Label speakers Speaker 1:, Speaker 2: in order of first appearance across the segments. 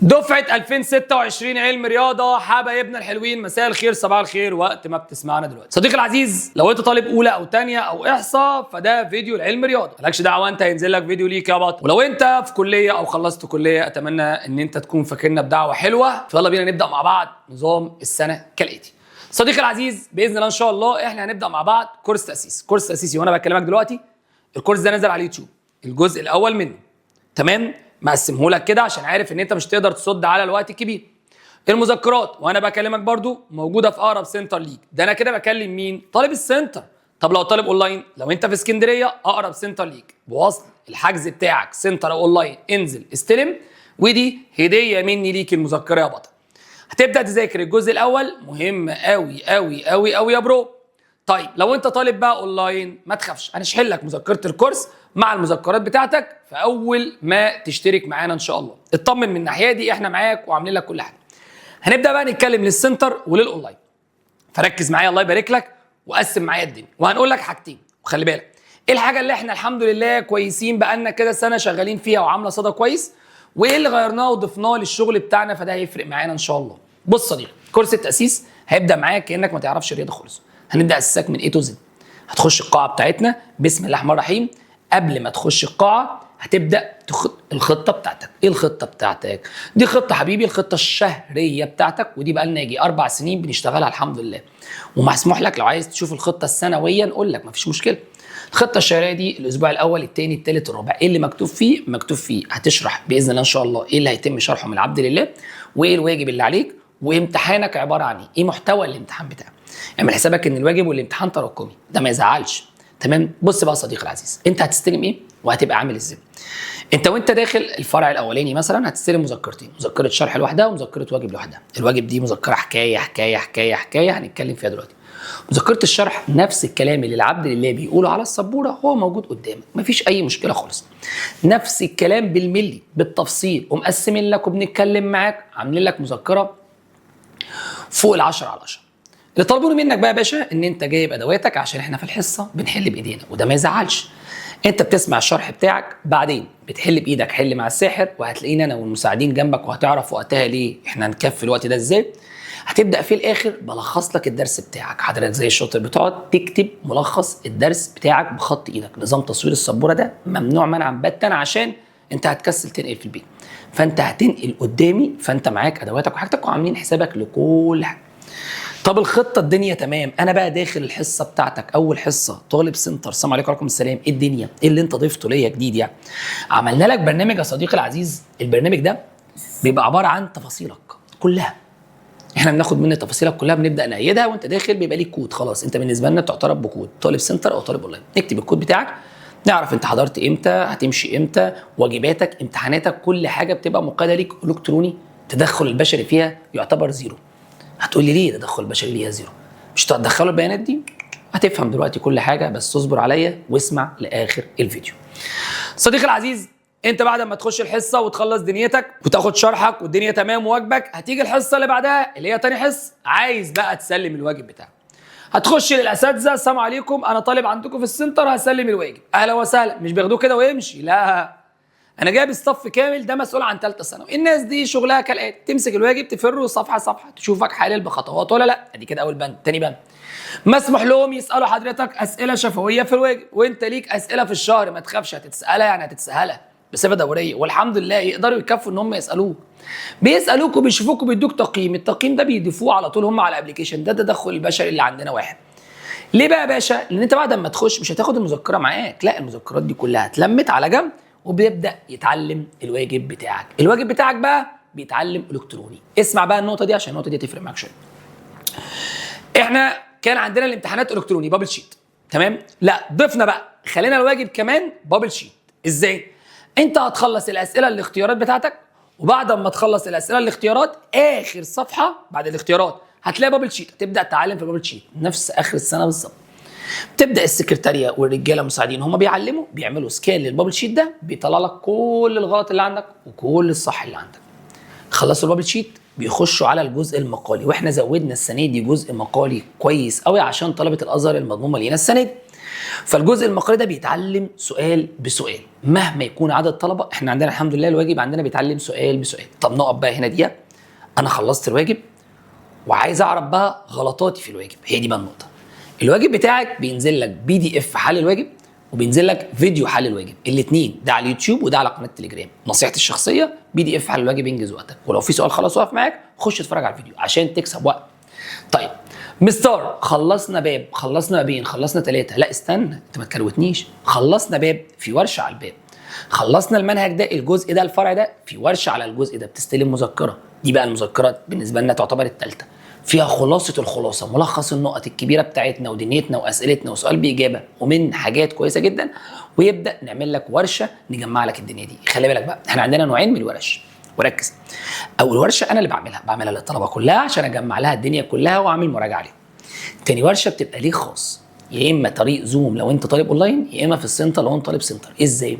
Speaker 1: دفعة 2026 علم رياضة، حبايبنا الحلوين، مساء الخير صباح الخير وقت ما بتسمعنا دلوقتي. صديقي العزيز، لو انت طالب اولى او تانية او احصاء فده فيديو العلم رياضة، مالكش دعوة، انت هينزل لك فيديو ليك يا بطل. ولو انت في كلية او خلصت كلية اتمنى ان انت تكون فاكرنا بدعوة حلوة. فيلا بينا نبدأ مع بعض نظام السنة كالاتي. صديقي العزيز، باذن الله ان شاء الله احنا هنبدأ مع بعض كورس تأسيس. كورس تأسيسي وانا بكلمك دلوقتي الكورس ده نزل على اليوتيوب، الجزء الاول منه، تمام؟ مقسمه لك كده عشان عارف ان انت مش تقدر تصد على الوقت الكبير. المذكرات وانا بكلمك برضو موجوده في اقرب سنتر ليك. ده انا كده بكلم مين؟ طالب السنتر. طب لو طالب اونلاين، لو انت في اسكندريه اقرب سنتر ليك بوصل الحجز بتاعك سنتر او اونلاين، انزل استلم، ودي هديه مني ليك المذكره يا بطل. هتبدا تذاكر الجزء الاول، مهم قوي قوي قوي قوي يا برو. طيب لو انت طالب بقى اونلاين ما تخافش، هنشحن لك مذكره الكورس مع المذكرات بتاعتك في اول ما تشترك معانا ان شاء الله. اطمن من الناحيه دي، احنا معاك وعاملين لك كل حاجه. هنبدا بقى نتكلم للسنتر وللاونلاين، فركز معايا الله يبارك لك وقسم معايا الدنيا. وهنقول لك حاجتين وخلي بالك، ايه الحاجه اللي احنا الحمد لله كويسين بقالنا كده سنه شغالين فيها وعامله صدى كويس، وايه اللي غيرناه وضفناه للشغل بتاعنا، فده هيفرق معانا ان شاء الله. بص صديقي، كورس التاسيس هيبدا معاك كانك ما تعرفش الرياضه خالص. هنبدا اساسك من A to Z. هتخش القاعه بتاعتنا بسم الله الرحمن الرحيم. قبل ما تخش القاعه هتبدا الخطه بتاعتك. ايه الخطه بتاعتك؟ دي خطه حبيبي، الخطه الشهريه بتاعتك، ودي بقى لنا يجي 4 سنين بنشتغلها الحمد لله. ومسموح لك لو عايز تشوف الخطه السنويه نقول لك مفيش مشكله. الخطه الشهريه دي الاسبوع الاول الثاني الثالث الرابع، ايه اللي مكتوب فيه؟ مكتوب فيه هتشرح باذن الله ان شاء الله ايه اللي هيتم شرحه من العبد لله، وايه الواجب اللي عليك، وامتحانك عباره عن ايه محتوى الامتحان بتاعك. اعمل حسابك ان الواجب والامتحان تراكمي، ده ما يزعلش، تمام؟ بص بقى صديقي العزيز، انت هتستلم ايه وهتبقى عامل ازاي. انت وانت داخل الفرع الاولاني مثلا هتستلم مذكرتين، مذكره شرح لوحدها ومذكره واجب لوحدها. الواجب دي مذكره حكايه حكايه حكايه حكايه هنتكلم فيها دلوقتي. مذكره الشرح نفس الكلام اللي العبد لله بيقوله على السبوره هو موجود قدامك، مفيش اي مشكله خالص. نفس الكلام بالملي بالتفصيل، ومقسمين لك وبنتكلم معاك، عاملين لك مذكره فوق ال10 على 10. اللي طالبونه منك بقى يا باشا ان انت جايب ادواتك، عشان احنا في الحصه بنحل بايدينا وده ما يزعلش. انت بتسمع الشرح بتاعك، بعدين بتحل بايدك، حل مع الساحر، وهتلاقينا انا والمساعدين جنبك، وهتعرف وقتها ليه احنا هنكفي الوقت ده ازاي. هتبدا في الاخر بلخص لك الدرس بتاعك. حضرتك زي الشاطر بتقعد تكتب ملخص الدرس بتاعك بخط ايدك. نظام تصوير السبوره ده ممنوع منعا باتا، عشان انت هتكسل تنقل في البيت، فانت هتنقل قدامي، فانت معاك ادواتك وحاجتك وعاملين حسابك لكل حاجه. طب الخطه الدنيا تمام، انا بقى داخل الحصه بتاعتك اول حصه طالب سنتر. السلام عليكم وعليكم السلام، ايه الدنيا؟ ايه اللي انت ضفته ليا جديد يعني؟ عملنا لك برنامج يا صديقي العزيز. البرنامج ده بيبقى عباره عن تفاصيلك كلها، احنا بناخد منك تفاصيلك كلها، بنبدا نأيدها، وانت داخل بيبقى ليك كود. خلاص انت بالنسبه لنا بتعترف بكود طالب سنتر او طالب اونلاين. نكتب الكود بتاعك، نعرف انت حضرت امتى، هتمشي امتى، واجباتك، امتحاناتك، كل حاجه بتبقى مقاده ليك الكتروني. التدخل البشري فيها يعتبر زيرو. هتقول لي ليه التدخل البشري ليها زيرو؟ مش هتدخلوا البيانات دي؟ هتفهم دلوقتي كل حاجه، بس اصبر عليا واسمع لاخر الفيديو. صديقي العزيز، انت بعد ما تخش الحصه وتخلص دنيتك وتاخد شرحك والدنيا تمام وواجبك، هتيجي الحصه اللي بعدها اللي هي تاني حصه، عايز بقى تسلم الواجب بتاعك. هتخش للاساتذه، السلام عليكم انا طالب عندكم في السنتر هسلم الواجب. اهلا وسهلا. مش بياخدوه كده ويمشي، لا، انا جايب الصف كامل ده مسؤول عن ثالثه ثانوي. الناس دي شغلها كالاتي، تمسك الواجب تفره صفحه صفحه، تشوفك حالل بخطوات ولا لا. ادي كده اول بند. تاني بند، مسموح لهم يسالوا حضرتك اسئله شفويه في الواجب، وانت ليك اسئله في الشهر ما تخافش، هتتسالها يعني هتتسالها بصفه دوريه، والحمد لله يقدروا يكفوا ان هم يسالوك. بيسالوك وبيشوفوك وبيدوك تقييم، التقييم ده بيضيفوه على طول هم على الابلكيشن. ده تدخل البشري اللي عندنا واحد. ليه بقى يا باشا؟ لان انت بعد ما تخش مش هتاخد المذكره معاك، لا، المذكرات دي كلها اتلمت على جنب، وبيبدا يتعلم الواجب بتاعك. الواجب بتاعك بقى بيتعلم الكتروني. اسمع بقى النقطه دي عشان النقطه دي هتفرق معاك شويه. احنا كان عندنا الامتحانات الكتروني بابل شيت، تمام؟ لا، ضفنا بقى خلينا الواجب كمان بابل شيت. ازاي؟ انت هتخلص الاسئله الاختيارات بتاعتك، وبعد ما تخلص الاسئله الاختيارات اخر صفحه بعد الاختيارات هتلاقي بابل شيت، تبدا تتعلم في بابل شيت نفس اخر السنه بالظبط. تبدا السكرتاريه والرجاله المساعدين هم بيعملوا سكان للبابل شيت ده، بيطلع لك كل الغلط اللي عندك وكل الصح اللي عندك. خلصوا البابل شيت بيخشوا على الجزء المقالي، واحنا زودنا السنه دي جزء مقالي كويس قوي عشان طلبه الازهر المضمومه لينا السنه دي. فالجزء المقالي ده بيتعلم سؤال بسؤال مهما يكون عدد الطلبه. احنا عندنا الحمد لله الواجب عندنا بيتعلم سؤال بسؤال. طب نقف بقى هنا دقيقه، انا خلصت الواجب وعايز اعرف بقى غلطاتي في الواجب. هي دي بقى النقطه. الواجب بتاعك بينزل لك PDF حل الواجب، وبينزل لك فيديو حل الواجب، الاثنين ده على اليوتيوب وده على قناه التليجرام. نصيحتي الشخصيه PDF حل الواجب ينجز وقتك، ولو في سؤال خلاص واقف معاك خش اتفرج على الفيديو عشان تكسب وقت. طيب مستر خلصنا باب، خلصنا بابين، خلصنا 3. لا استنى انت ما تكروتنيش. خلصنا باب في ورشه على الباب، خلصنا المنهج ده الجزء ده الفرع ده في ورشه على الجزء ده، بتستلم مذكره. دي بقى المذكرات بالنسبه لنا تعتبر الثالثه، فيها خلاصه الخلاصه، ملخص النقط الكبيره بتاعتنا ودنيتنا واسئلتنا وسؤال باجابه ومن حاجات كويسه جدا. ويبدا نعمل لك ورشه نجمع لك الدنيا دي. خلي بالك بقى احنا عندنا نوعين من الورش، وركز. اول ورشه انا اللي بعملها للطلبه كلها عشان اجمع لها الدنيا كلها واعمل مراجعه عليها. تاني ورشه بتبقى ليك خاص، يا اما طريق زوم لو انت طالب اونلاين، يا اما في السنتر لو انت طالب سنتر. ازاي؟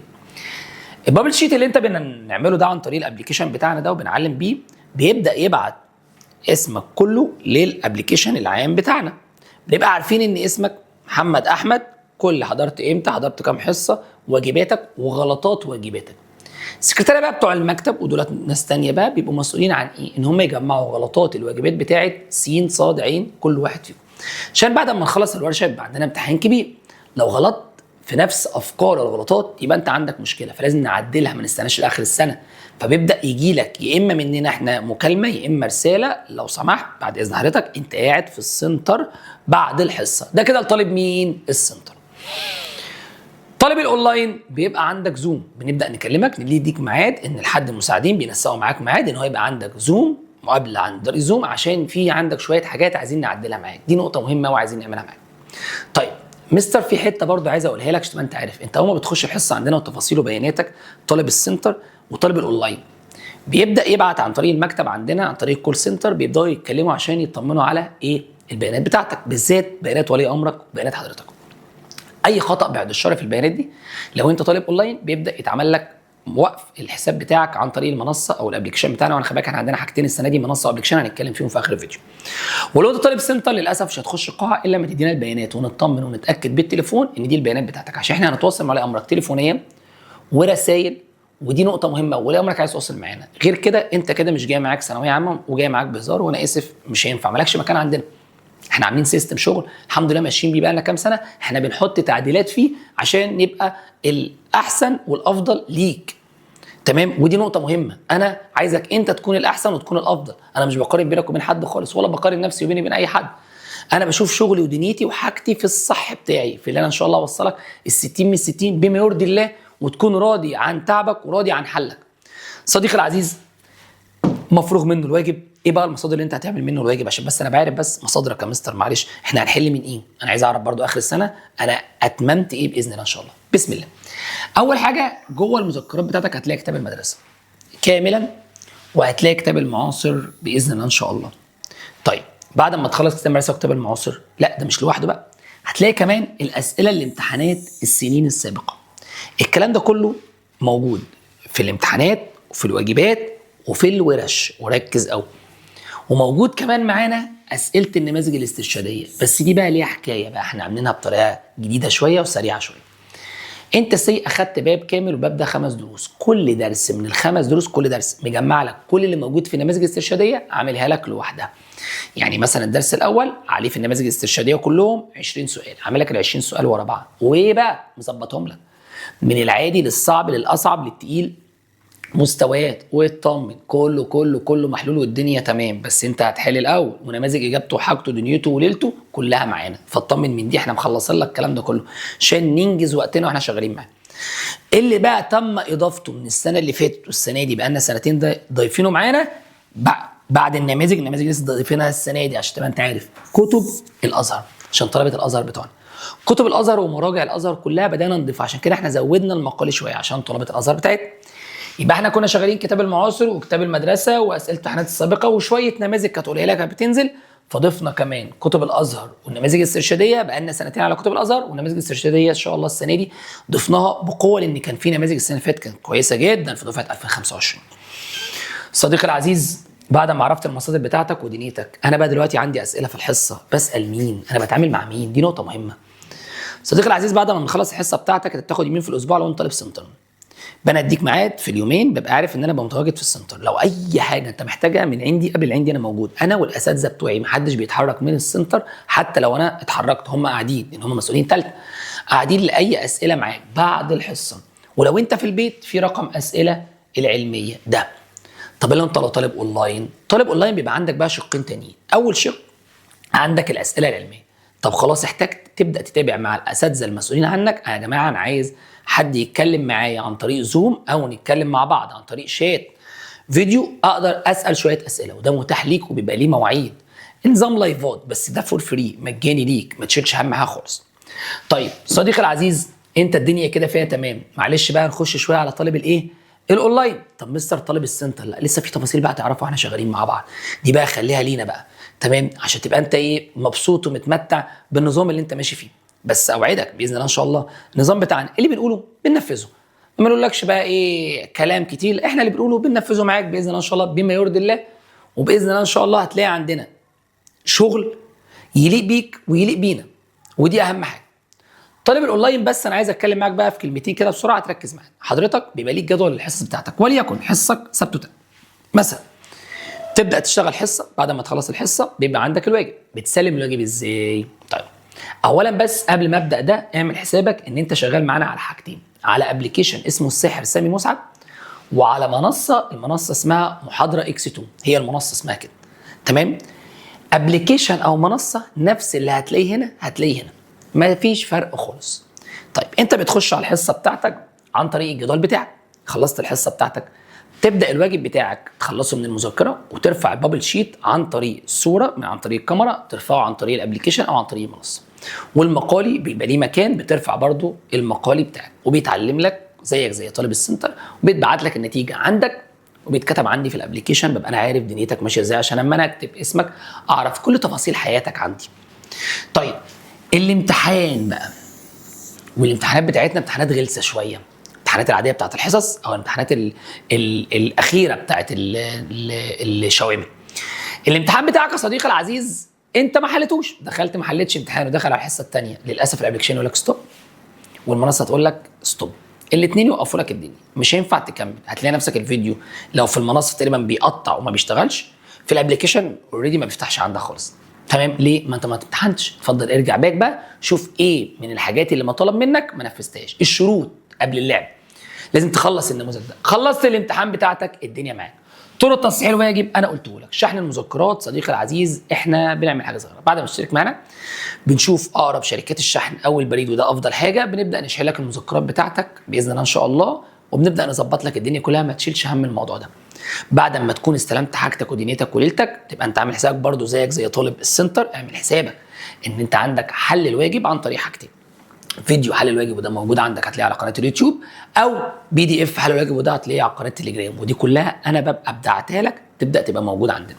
Speaker 1: البابل شيت اللي انت بنعمله ده عن طريق الابلكيشن بتاعنا ده وبنعلم بيه، بيبدا يبعت اسمك كله للابلكيشن العام بتاعنا. بنبقى عارفين ان اسمك محمد احمد، كل حضرت امتى، حضرت كام حصه، واجباتك وغلطات واجباتك. السكرتاريه بقى بتوع المكتب ودولت ناس تانية بقى بيبقوا مسؤولين عن ايه؟ ان هم يجمعوا غلطات الواجبات بتاعت س ص ع كل واحد فيهم. عشان بعد ما نخلص الورشه يبقى عندنا امتحان كبير. لو غلطت في نفس افكار الغلطات يبقى انت عندك مشكله، فلازم نعدلها، ما نستناش لاخر السنه. فبيبدا يجي لك يا اما مننا احنا مكالمه يا اما رساله، لو سمحت بعد اذن حضرتك انت قاعد في السنتر بعد الحصه. ده كده الطالب مين؟ السنتر. طالب الاونلاين بيبقى عندك زوم، بنبدا نكلمك نديك ميعاد ان الحد المساعدين بينسقوا معاك ميعاد ان هو يبقى عندك زوم مقابله عن طريق زوم، عشان في عندك شويه حاجات عايزين نعدلها معاك. دي نقطه مهمه وعايزين نعملها معاك. طيب مستر في حته برضو عايز اقولها لك عشان انت عارف، انت اول ما بتخش الحصه عندنا وتفاصيل وبياناتك، طالب السنتر وطالب الاونلاين بيبدا يبعت عن طريق المكتب عندنا عن طريق الكول سنتر، بيبداوا يتكلموا عشان يطمنوا على ايه؟ البيانات بتاعتك، بالذات بيانات ولي امرك وبيانات حضرتك. اي خطا بعد الشر في البيانات دي لو انت طالب اونلاين بيبدا يتعمل لك وقف الحساب بتاعك عن طريق المنصه او الابلكيشن بتاعنا. وانا خلي بالك احنا عندنا حاجتين السنه دي، منصه وابلكيشن، هنتكلم فيهم في اخر الفيديو. ولو انت طالب سنتر للاسف مش هتخش القاعه الا لما تدينا البيانات ونطمن ونتاكد بالتليفون ان دي البيانات بتاعتك، عشان احنا هنتواصل مع ولي امرك تليفونيا ورسائل. ودي نقطه مهمه، ولي امرك عايز تواصل معانا. غير كده انت كده مش جاي معاك ثانويه عامه وجاي معاك بهزار، وانا اسف مش هينفع، مالكش مكان عندنا. احنا عاملين سيستم شغل الحمد لله ماشيين بيه بقى لنا كام سنه، احنا بنحط تعديلات فيه عشان يبقى الاحسن والافضل ليك. تمام؟ ودي نقطه مهمه، انا عايزك انت تكون الاحسن وتكون الافضل. انا مش بقارن بينك وبين حد خالص، ولا بقارن نفسي وبيني وبين اي حد. انا بشوف شغلي ودنيتي وحاجتي في الصح بتاعي، في اللي انا ان شاء الله اوصلك ال60 من 60 بما يرضي الله، وتكون راضي عن تعبك وراضي عن حلك. صديقي العزيز، مفروغ منه الواجب. ايه بقى المصادر اللي انت هتعمل منه الواجب؟ عشان بس انا بعرف بس مصادرك يا مستر، معلش احنا هنحل من ايه؟ انا عايز اعرف برضو اخر السنه انا اتممت ايه باذن الله ان شاء الله. بسم الله. اول حاجه جوه المذكرات بتاعتك هتلاقي كتاب المدرسه كاملا، وهتلاقي كتاب المعاصر باذن الله ان شاء الله. طيب بعد ما تخلص كتاب المدرسه وكتاب المعاصر، لا ده مش لوحده بقى، هتلاقي كمان الاسئله الامتحانات السنين السابقه. الكلام ده كله موجود في الامتحانات وفي الواجبات وفي الورش، وركز قوي. وموجود كمان معانا اسئله النماذج الاسترشاديه، بس دي بقى ليها حكايه بقى، احنا عاملينها بطريقه جديده شويه وسريعه شويه. انت اخدت باب كامل، وباب ده 5 دروس، كل درس من ال5 دروس كل درس مجمع لك كل اللي موجود في النماذج الاسترشاديه عاملها لك لوحدها. يعني مثلا الدرس الاول عليه في النماذج الاسترشاديه كلهم 20 سؤال، عامل لك ال20 سؤال ورا بعض، وايه بقى مظبطهم لك من العادي للصعب للاصعب للتقيل، مستويات، واطمن كله كله كله محلول والدنيا تمام. بس انت هتحل الاول، ونماذج اجابته وحاجته دنيته وليلته كلها معانا، فاطمن من دي، احنا مخلصين لك الكلام ده كله عشان ننجز وقتنا واحنا شغالين معاه. اللي بقى تم اضافته من السنه اللي فاتت والسنه دي، بقى لنا سنتين ده ضايفينه معانا بعد النماذج لسه ضايفينها السنه دي عشان تبقى انت عارف. كتب الازهر عشان طلبه الازهر بتوعنا، كتب الازهر ومراجع الازهر كلها بدانا نضيفها، عشان كده احنا زودنا المقال شويه عشان طلبه الازهر بتاعتنا. يبقى احنا كنا شغالين كتاب المعاصر وكتاب المدرسه واسئله الامتحانات السابقه وشويه نماذج كانت قليله كانت بتنزل، فضفنا كمان كتب الازهر والنماذج الاسترشاديه. بقى لنا سنتين على كتب الازهر، والنماذج الاسترشاديه ان شاء الله السنه دي ضفناها بقوه، لان كان في نماذج السنه اللي فاتت كانت كويسه جدا في دفعه 2025. صديقي العزيز، بعد ما عرفت المصادر بتاعتك ودنيتك، انا بقى دلوقتي عندي اسئله في الحصه، بسال مين؟ انا بتعامل مع مين؟ دي نقطه مهمه. صديقي العزيز، بعد ما بنخلص الحصه بتاعتك انت بتاخد يومين في الاسبوع لو انت طالب سنتر. انا اديك ميعاد في اليومين، ببقى عارف ان انا ببقى متواجد في السنتر. لو اي حاجه انت محتاجها من عندي قبل عندي انا موجود، انا والاساتذه بتوعي، محدش بيتحرك من السنتر. حتى لو انا اتحركت هم قاعدين، لان هم مسؤولين ثالثه، قاعدين لاي اسئله معاك بعد الحصه. ولو انت في البيت في رقم اسئله العلميه ده. طب لو انت طالب اونلاين، طالب اونلاين بيبقى عندك بقى شقين تانيين. اول شق عندك الاسئله العلميه. طب خلاص احتجت تبدا تتابع مع الاساتذه المسؤولين عنك، يا جماعه انا عايز حد يتكلم معايا عن طريق زوم او نتكلم مع بعض عن طريق شات فيديو، اقدر اسال شويه اسئله، وده متاح ليك وبيبقى ليه مواعيد. نظام لايفات بس ده فور فري، مجاني ليك، ما تشيلش هم حاجه خالص. طيب صديقي العزيز، انت الدنيا كده فيها تمام، معلش بقى نخش شويه على طالب الايه؟ الاونلاين. طب مستر طالب السنتر، لا لسه في تفاصيل بقى تعرفوا احنا شغالين مع بعض، دي بقى خليها لينا بقى، تمام؟ عشان تبقى انت ايه، مبسوط ومتمتع بالنظام اللي انت ماشي فيه. بس اوعدك باذن الله ان شاء الله النظام بتاعنا اللي بنقوله بننفذه، ما نقولكش بقى ايه كلام كتير، احنا اللي بنقوله بننفذه معاك باذن الله ان شاء الله بما يرضي الله. وباذن الله ان شاء الله هتلاقي عندنا شغل يليق بيك ويليق بينا، ودي اهم حاجه. طالب الاونلاين بس انا عايز اتكلم معاك بقى في كلمتين كده بسرعه تركز معانا. حضرتك بيبقى ليك جدول الحصص بتاعتك، وليكن حصتك سبت وتاني مثلا. تبدا تشتغل حصه، بعد ما تخلص الحصه بيبقى عندك الواجب. بتسلم الواجب ازاي؟ طيب اولا بس قبل ما ابدا ده، اعمل حسابك ان انت شغال معانا على حاجتين، على ابلكيشن اسمه الساحر سامي مسعد، وعلى المنصه اسمها محاضره اكس 2، هي المنصه اسمها كده، تمام؟ ابلكيشن او منصه نفس اللي هتلاقيه هنا هتلاقيه هنا، ما فيش فرق خالص. طيب انت بتخش على الحصه بتاعتك عن طريق الجدول بتاعك. خلصت الحصه بتاعتك، تبدا الواجب بتاعك تخلصه من المذكره، وترفع البابل شيت عن طريق الصوره، عن طريق الكاميرا، ترفعه عن طريق الابلكيشن او عن طريق المنصه. والمقالي بيبقى ليه مكان بترفع برضو المقالي بتاعك، وبيتعلم لك زيك زي طالب السنتر، وبيتبعت لك النتيجه عندك، وبيتكتب عندي في الابلكيشن، ببقى انا عارف دنيتك ماشيه ازاي، عشان لما انا اكتب اسمك اعرف كل تفاصيل حياتك عندي. طيب الامتحان بقى، والامتحانات بتاعتنا امتحانات غلسه شويه، الامتحانات العاديه بتاعت الحصص او الامتحانات الاخيره بتاعت الشوامل. الامتحان بتاعك يا صديقي العزيز انت ما حلتوش، دخلت ما حلتش امتحان ودخل على الحصه الثانيه، للاسف الابلكيشن يقول لك ستوب، والمنصه تقول لك ستوب، الاثنين يوقفوا لك الدنيا، مش هينفع تكمل. هتلاقي نفسك الفيديو لو في المنصه تقريبا بيقطع وما بيشتغلش، في الابلكيشن اوريدي ما بيفتحش عندك خالص، تمام؟ ليه؟ ما انت ما امتحنتش. اتفضل ارجع باك بقى، شوف ايه من الحاجات اللي مطالب منك ما نفذتهاش. الشروط قبل اللعب لازم تخلص النموذج ده. خلصت الامتحان بتاعتك الدنيا معاك. طرق تصحيح الواجب انا قلته لك. شحن المذكرات صديقي العزيز، احنا بنعمل حاجه صغيره، بعد ما تشترك معانا بنشوف اقرب شركات الشحن او البريد، وده افضل حاجه، بنبدا نشحن لك المذكرات بتاعتك باذن الله ان شاء الله، وبنبدا نظبط لك الدنيا كلها، ما تشيلش هم الموضوع ده. بعد ما تكون استلمت حاجتك ودنيتك وليلتك، تبقى انت عامل حسابك برضو زيك زي طالب السنتر، اعمل حسابك ان انت عندك حل الواجب عن طريق حاجتين: فيديو حل الواجب وده موجود عندك هتلاقيه على قناه اليوتيوب، او PDF حل الواجب وده هتلاقيه على قناه التليجرام، ودي كلها انا ببقى ابدعتها لك تبدا تبقى موجود عندنا.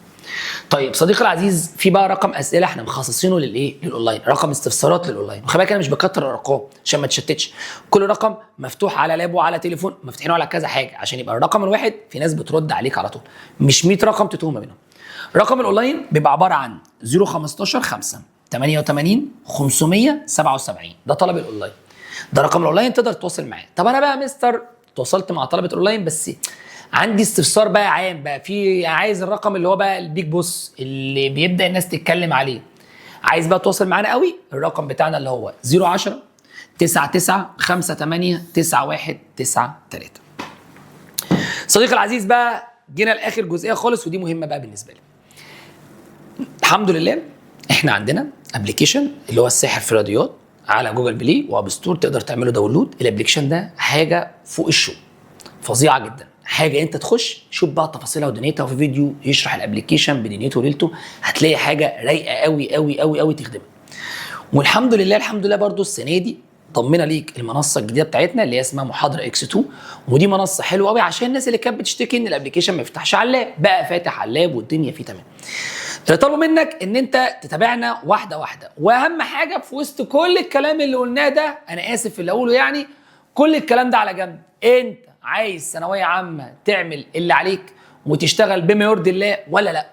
Speaker 1: طيب صديقي العزيز، في بقى رقم اسئله احنا مخصصينه للايه؟ للاونلاين، رقم استفسارات للاونلاين. وخلي بالك انا مش بكتر الارقام عشان ما تشتتش، كل رقم مفتوح على لاب وعلى تليفون، مفتوحينه على كذا حاجه عشان يبقى الرقم الواحد في ناس بترد عليك على طول، مش 100 رقم تتوه ما بينهم. رقم الاونلاين بيبقى عباره عن 015 5 88 577، ده طلب الاونلاين، ده رقم الاونلاين تقدر تتواصل معاه. طب انا بقى مستر تواصلت مع طلبه الاونلاين بس عندي استفسار بقى عام بقى، في عايز الرقم اللي هو بقى البيج بوس اللي بيبدا الناس تتكلم عليه، عايز بقى تواصل معانا قوي، الرقم بتاعنا اللي هو 010 99 58 91 93. صديقي العزيز بقى جينا لاخر جزئيه خالص، ودي مهمه بقى بالنسبه لي. الحمد لله احنا عندنا ابلكيشن اللي هو الساحر في الرياضيات على جوجل بلاي واب ستور، تقدر تعمله داونلود. الابلكيشن ده حاجه فوق الشو، فظيعه جدا، حاجه انت تخش شوف بقى تفاصيلها ودنيتها، وفي فيديو يشرح الابلكيشن بدنيته وليلته، هتلاقي حاجه رايقه قوي قوي قوي قوي تخدمك. والحمد لله الحمد لله برضو السنه دي ضمنا ليك المنصه الجديده بتاعتنا اللي هي اسمها محاضره اكس 2، ودي منصه حلوه قوي عشان الناس اللي كانت بتشتكي ان الابلكيشن ما يفتحش على اللاب، بقى فاتح على اللاب والدنيا فيه تمام. اللي طالبه منك ان انت تتابعنا واحده واحده، واهم حاجه في وسط كل الكلام اللي قلناه ده، انا اسف في اللي اقوله يعني، كل الكلام ده على جنب. انت عايز ثانويه عامه تعمل اللي عليك وتشتغل بما يرضي الله ولا لا؟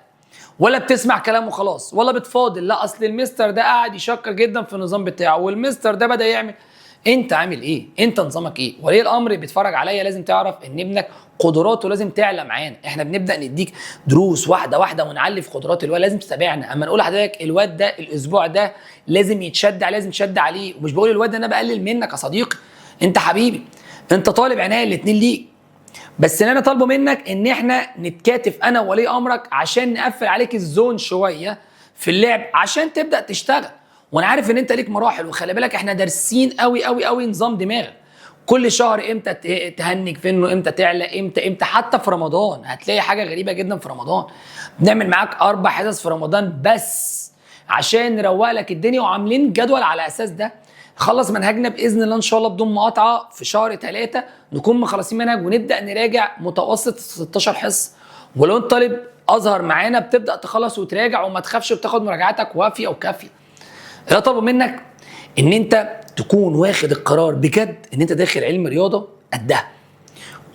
Speaker 1: ولا بتسمع كلام وخلاص، ولا بتفاضل، لا اصل المستر ده قاعد يشكر جدا في النظام بتاعه، والمستر ده بدأ يعمل. انت عامل ايه؟ انت نظامك ايه؟ ولي الامر بيتفرج عليا لازم تعرف ان ابنك قدراته لازم تعلى معانا. احنا بنبدا نديك دروس واحده واحده ونعلي في قدرات الواد. لازم تتابعنا اما نقول لحضرتك الواد ده الاسبوع ده لازم يتشد عليه، لازم تشد عليه. ومش بقول الواد ده انا بقلل منك يا صديقي، انت حبيبي، انت طالب عناية الاتنين ليك، بس اللي انا طالبه منك ان احنا نتكاتف انا وولي امرك عشان نقفل عليك الزون شويه في اللعب عشان تبدا تشتغل. وانا عارف ان انت ليك مراحل، وخلي بالك احنا دارسين قوي قوي قوي نظام دماغك. كل شهر امتى تهنج فينه، امتى تعلى، امتى حتى في رمضان هتلاقي حاجه غريبه جدا. في رمضان بنعمل معاك 4 حصص في رمضان بس عشان نروق لك الدنيا، وعاملين جدول على اساس ده. خلص منهجنا باذن الله ان شاء الله بدون مقاطعه في شهر 3 نكون مخلصين منهج ونبدا نراجع متوسط 16 حصه. ولو انت طالب ازهر معانا بتبدا تخلص وتراجع وما تخافش، بتاخد مراجعاتك وافيه وكافيه. اللي طلبوا منك ان انت تكون واخد القرار بجد ان انت داخل علم رياضه قدها،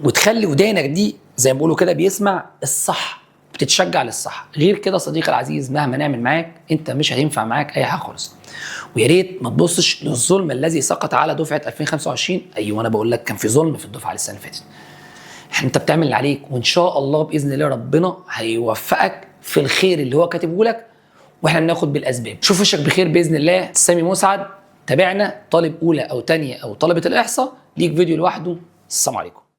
Speaker 1: وتخلي ودانك دي زي ما بيقولوا كده بيسمع الصح، بتتشجع للصح. غير كده صديقي العزيز مهما نعمل معاك انت مش هينفع معاك اي حاجه خالص. ويا ريت ما تبصش للظلم الذي سقط على دفعه 2025. ايوه انا بقول لك كان في ظلم في الدفعه السنه اللي فاتت. انت بتعمل اللي عليك، وان شاء الله باذن الله ربنا هيوفقك في الخير اللي هو كاتبه لك، واحنا بناخد بالاسباب. شوف وشك بخير باذن الله. سامي مسعد، تابعنا طالب اولى او ثانيه او طلبه الاحصاء، ليك فيديو لوحده. السلام عليكم.